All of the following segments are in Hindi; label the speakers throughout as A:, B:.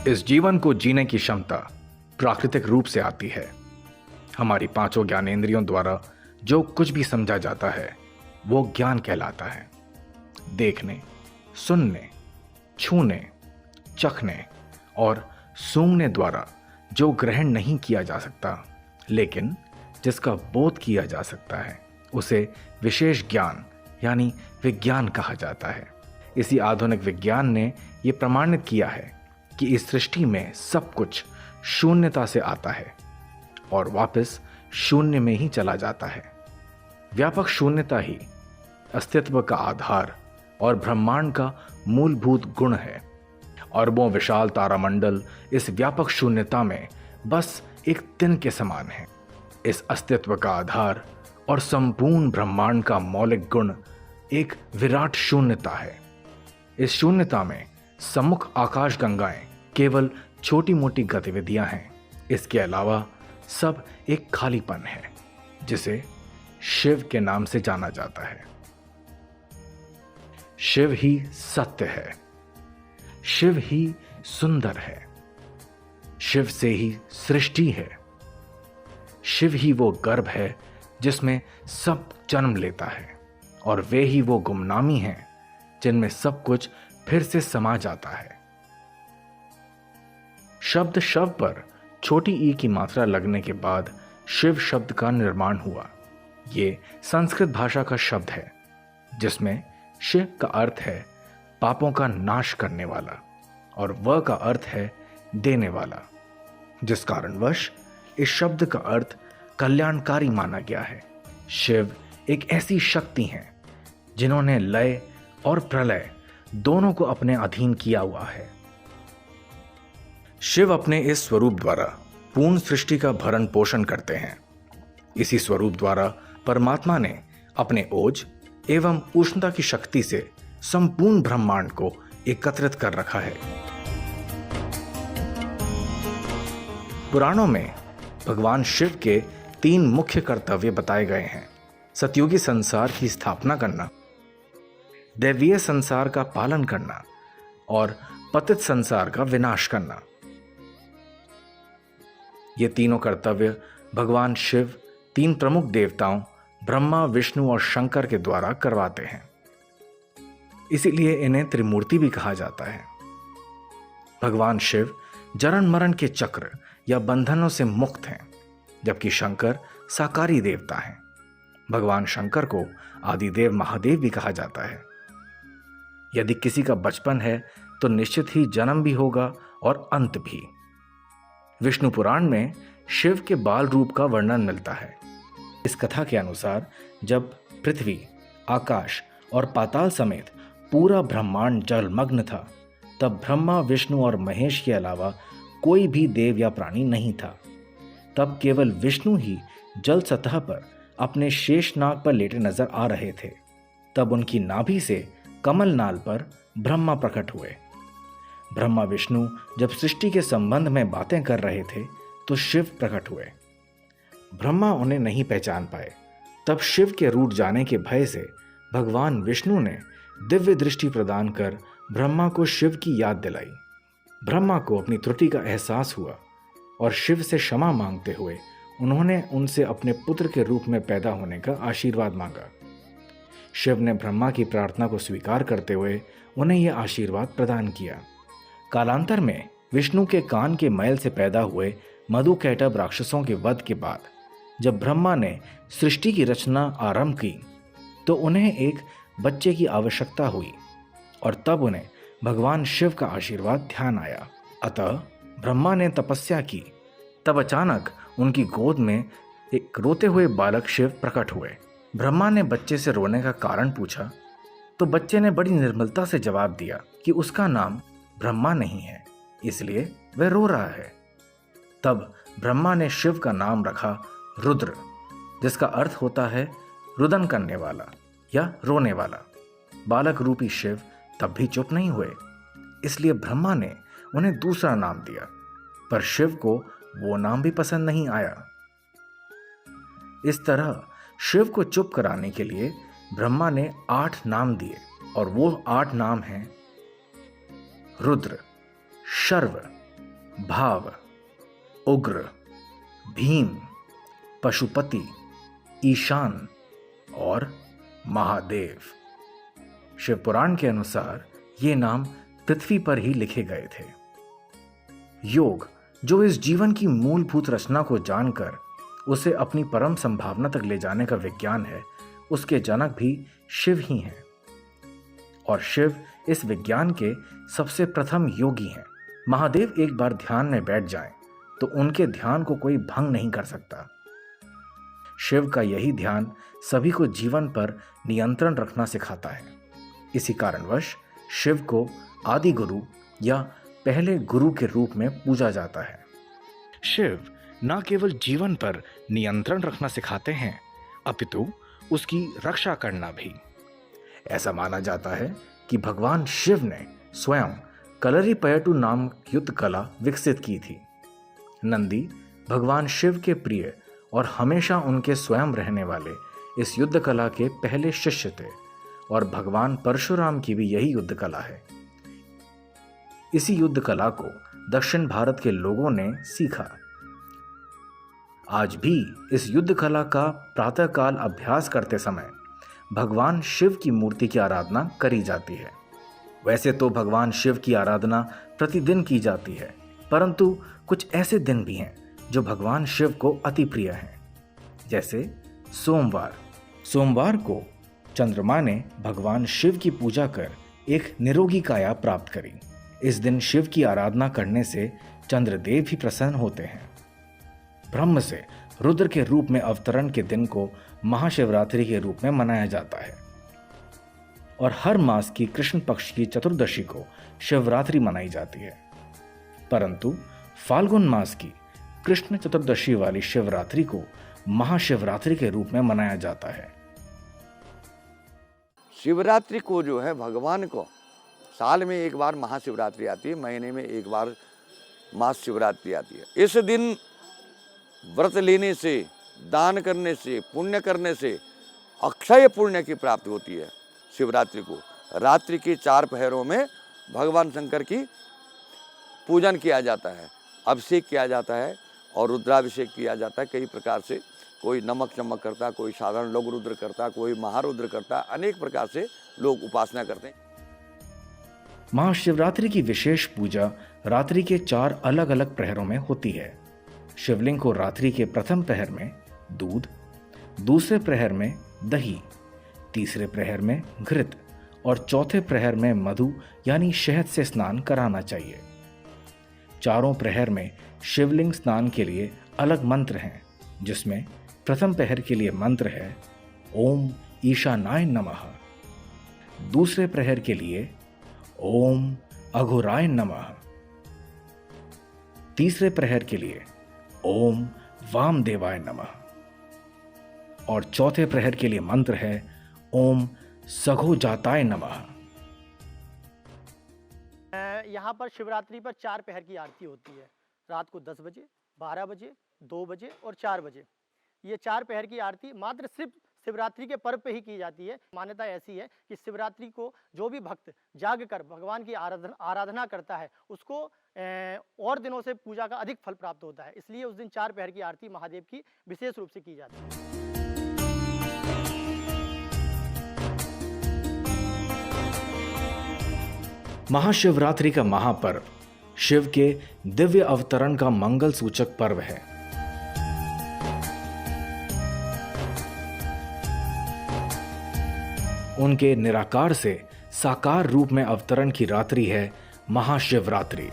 A: इस जीवन को जीने की क्षमता प्राकृतिक रूप से आती है। हमारी पांचों ज्ञानेंद्रियों द्वारा जो कुछ भी समझा जाता है वो ज्ञान कहलाता है। देखने, सुनने, छूने, चखने और सूंघने द्वारा जो ग्रहण नहीं किया जा सकता लेकिन जिसका बोध किया जा सकता है उसे विशेष ज्ञान यानी विज्ञान कहा जाता है। इसी आधुनिक विज्ञान ने यह प्रमाणित किया है कि इस सृष्टि में सब कुछ शून्यता से आता है और वापस शून्य में ही चला जाता है। व्यापक शून्यता ही अस्तित्व का आधार और ब्रह्मांड का मूलभूत गुण है। अरबों विशाल तारामंडल इस व्यापक शून्यता में बस एक तिन के समान है। इस अस्तित्व का आधार और संपूर्ण ब्रह्मांड का मौलिक गुण एक विराट शून्यता है। इस शून्यता में सम्मुख आकाश गंगाएं केवल छोटी मोटी गतिविधियां हैं। इसके अलावा सब एक खालीपन है जिसे शिव के नाम से जाना जाता है। शिव ही सत्य है, शिव ही सुंदर है, शिव से ही सृष्टि है, शिव ही वो गर्भ है जिसमें सब जन्म लेता है और वे ही वो गुमनामी हैं जिनमें सब कुछ फिर से समा जाता है। शब्द शव पर छोटी ई की मात्रा लगने के बाद शिव शब्द का निर्माण हुआ। ये संस्कृत भाषा का शब्द है जिसमें शिव का अर्थ है पापों का नाश करने वाला और व का अर्थ है देने वाला, जिस कारणवश इस शब्द का अर्थ कल्याणकारी माना गया है। शिव एक ऐसी शक्ति है जिन्होंने लय और प्रलय दोनों को अपने अधीन किया हुआ है। शिव अपने इस स्वरूप द्वारा पूर्ण सृष्टि का भरण पोषण करते हैं। इसी स्वरूप द्वारा परमात्मा ने अपने ओज एवं उष्णता की शक्ति से संपूर्ण ब्रह्मांड को एकत्रित कर रखा है। पुराणों में भगवान शिव के 3 मुख्य कर्तव्य बताए गए हैं। सतयुगी संसार की स्थापना करना, दैवीय संसार का पालन करना और पतित संसार का विनाश करना। ये तीनों कर्तव्य भगवान शिव 3 प्रमुख देवताओं ब्रह्मा, विष्णु और शंकर के द्वारा करवाते हैं। इसीलिए इन्हें त्रिमूर्ति भी कहा जाता है। भगवान शिव जन्म मरण के चक्र या बंधनों से मुक्त हैं, जबकि शंकर साकारी देवता हैं। भगवान शंकर को आदिदेव महादेव भी कहा जाता है। यदि किसी का बचपन है तो निश्चित ही जन्म भी होगा और अंत भी। विष्णु पुराण में शिव के बाल रूप का वर्णन मिलता है। इस कथा के अनुसार जब पृथ्वी, आकाश और पाताल समेत पूरा ब्रह्मांड जलमग्न था तब ब्रह्मा, विष्णु और महेश के अलावा कोई भी देव या प्राणी नहीं था। तब केवल विष्णु ही जल सतह पर अपने शेषनाग पर लेटे नजर आ रहे थे। तब उनकी नाभि से कमल नाल पर ब्रह्मा प्रकट हुए। ब्रह्मा विष्णु जब सृष्टि के संबंध में बातें कर रहे थे तो शिव प्रकट हुए। ब्रह्मा उन्हें नहीं पहचान पाए। तब शिव के रूठ जाने के भय से भगवान विष्णु ने दिव्य दृष्टि प्रदान कर ब्रह्मा को शिव की याद दिलाई। ब्रह्मा को अपनी त्रुटि का एहसास हुआ और शिव से क्षमा मांगते हुए उन्होंने उनसे अपने पुत्र के रूप में पैदा होने का आशीर्वाद मांगा। शिव ने ब्रह्मा की प्रार्थना को स्वीकार करते हुए उन्हें यह आशीर्वाद प्रदान किया। कालांतर में विष्णु के कान के मैल से पैदा हुए मधुकैटभ राक्षसों के वध के बाद जब ब्रह्मा ने सृष्टि की रचना आरंभ की तो उन्हें एक बच्चे की आवश्यकता हुई और तब उन्हें भगवान शिव का आशीर्वाद ध्यान आया। अतः ब्रह्मा ने तपस्या की। तब अचानक उनकी गोद में एक रोते हुए बालक शिव प्रकट हुए। ब्रह्मा ने बच्चे से रोने का कारण पूछा तो बच्चे ने बड़ी निर्मलता से जवाब दिया कि उसका नाम ब्रह्मा नहीं है, इसलिए वह रो रहा है। तब ब्रह्मा ने शिव का नाम रखा रुद्र, जिसका अर्थ होता है रुदन करने वाला या रोने वाला। बालक रूपी शिव तब भी चुप नहीं हुए, इसलिए ब्रह्मा ने उन्हें दूसरा नाम दिया, पर शिव को वो नाम भी पसंद नहीं आया। इस तरह शिव को चुप कराने के लिए ब्रह्मा ने 8 नाम दिए और वो 8 नाम हैं रुद्र, शर्व, भाव, उग्र, भीम, पशुपति, ईशान और महादेव। शिव पुराण के अनुसार ये नाम पृथ्वी पर ही लिखे गए थे। योग, जो इस जीवन की मूलभूत रचना को जानकर उसे अपनी परम संभावना तक ले जाने का विज्ञान है, उसके जनक भी शिव ही हैं। और शिव इस विज्ञान के सबसे प्रथम योगी हैं। महादेव एक बार ध्यान में बैठ जाएं तो उनके ध्यान को कोई भंग नहीं कर सकता। शिव का यही ध्यान सभी को जीवन पर नियंत्रण रखना सिखाता है। इसी कारणवश शिव को आदि गुरु या पहले गुरु के रूप में पूजा जाता है। शिव न केवल जीवन पर नियंत्रण रखना सिखाते हैं, अपितु उसकी रक्षा करना भी। ऐसा माना जाता है कि भगवान शिव ने स्वयं कलरीपयट्टू नाम युद्ध कला विकसित की थी। नंदी भगवान शिव के प्रिय और हमेशा उनके स्वयं रहने वाले इस युद्ध कला के पहले शिष्य थे और भगवान परशुराम की भी यही युद्ध कला है। इसी युद्ध कला को दक्षिण भारत के लोगों ने सीखा। आज भी इस युद्ध कला का प्रातःकाल अभ्यास करते समय भगवान शिव की मूर्ति की आराधना करी जाती है। वैसे तो भगवान शिव की आराधना प्रतिदिन की जाती है, परंतु कुछ ऐसे दिन भी हैं जो भगवान शिव को अति प्रिय हैं। जैसे सोमवार। सोमवार को चंद्रमा ने भगवान शिव की पूजा कर एक निरोगी काया प्राप्त करी। इस दिन शिव की आराधना करने से चंद्रदेव भी प्रसन्न होते हैं। ब्रह्म से रुद्र के रूप में अवतरण के दिन को महाशिवरात्रि के रूप में मनाया जाता है और हर मास की कृष्ण पक्ष की चतुर्दशी को शिवरात्रि मनाई जाती है। परंतु फाल्गुन मास की कृष्ण चतुर्दशी वाली शिवरात्रि को महाशिवरात्रि के रूप में मनाया जाता है।
B: शिवरात्रि को जो है भगवान को साल में एक बार महाशिवरात्रि आती है, महीने में एक बार मास शिवरात्रि आती है। इस दिन व्रत लेने से, दान करने से, पुण्य करने से अक्षय पुण्य की प्राप्ति होती है। शिवरात्रि को रात्रि के 4 पहरों में भगवान शंकर की पूजन किया जाता है, अभिषेक किया जाता है और रुद्राभिषेक किया जाता है। कई प्रकार से, कोई नमक चमक करता, कोई साधारण लघु रुद्र करता, कोई महारुद्र करता, अनेक प्रकार से लोग उपासना करते हैं।
A: महाशिवरात्रि की विशेष पूजा रात्रि के 4 अलग अलग प्रहरों में होती है। शिवलिंग को रात्रि के प्रथम प्रहर में दूध, दूसरे प्रहर में दही, तीसरे प्रहर में घृत और चौथे प्रहर में मधु यानी शहद से स्नान कराना चाहिए। चारों प्रहर में शिवलिंग स्नान के लिए अलग मंत्र हैं, जिसमें प्रथम प्रहर के लिए मंत्र है ओम ईशानाय नमः, दूसरे प्रहर के लिए ओम अघोराय नमः, तीसरे प्रहर के लिए ओम वामदेवाय नमः और चौथे प्रहर के लिए मंत्र है ओम सघोजाताय नमः।
C: यहाँ पर शिवरात्रि पर 4 पहर की आरती होती है, रात को 10 बजे, 12 बजे, 2 बजे और 4 बजे। ये 4 पहर की आरती मात्र सिर्फ शिवरात्रि के पर्व पे ही की जाती है। मान्यता ऐसी है कि शिवरात्रि को जो भी भक्त जाग कर भगवान की आराधना करता है, उसको और दिनों से पूजा का अधिक फल प्राप्त होता है। इसलिए उस दिन 4 पहर की आरती महादेव की विशेष रूप से की जाती है।
A: महाशिवरात्रि का महापर्व शिव के दिव्य अवतरण का मंगल सूचक पर्व है। उनके निराकार से साकार रूप में अवतरण की रात्रि है महाशिवरात्रि।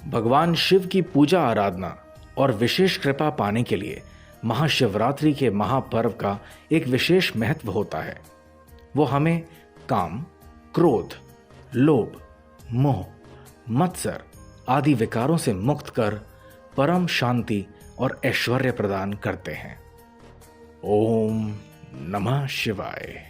A: भगवान शिव की पूजा आराधना और विशेष कृपा पाने के लिए महाशिवरात्रि के महापर्व का एक विशेष महत्व होता है। वो हमें काम, क्रोध, लोभ, मोह, मत्सर आदि विकारों से मुक्त कर परम शांति और ऐश्वर्य प्रदान करते हैं। ओम नमः शिवाय।